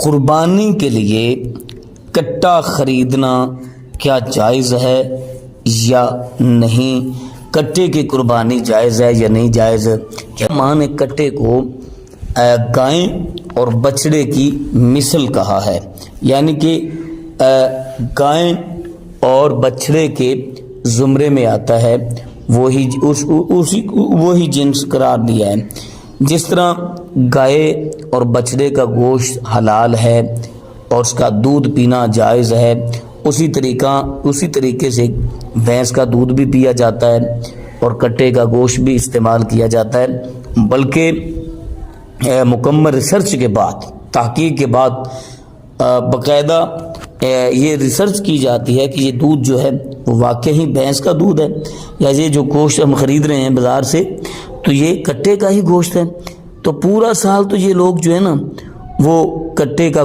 قربانی کے لیے کٹا خریدنا کیا جائز ہے یا نہیں؟ کٹے کی قربانی جائز ہے یا نہیں جائز؟ کیا ماں نے کٹے کو گائیں اور بچڑے کی مثل کہا ہے، یعنی کہ گائیں اور بچڑے کے زمرے میں آتا ہے، وہی جنس قرار دیا ہے۔ جس طرح گائے اور بچڑے کا گوشت حلال ہے اور اس کا دودھ پینا جائز ہے، اسی طریقے سے بھینس کا دودھ بھی پیا جاتا ہے اور کٹے کا گوشت بھی استعمال کیا جاتا ہے، بلکہ مکمل ریسرچ کے بعد، تحقیق کے بعد باقاعدہ یہ ریسرچ کی جاتی ہے کہ یہ دودھ جو ہے وہ واقعی بھینس کا دودھ ہے یا یہ جو گوشت ہم خرید رہے ہیں بازار سے تو یہ کٹے کا ہی گوشت ہے۔ تو پورا سال تو یہ لوگ جو ہے نا وہ کٹے کا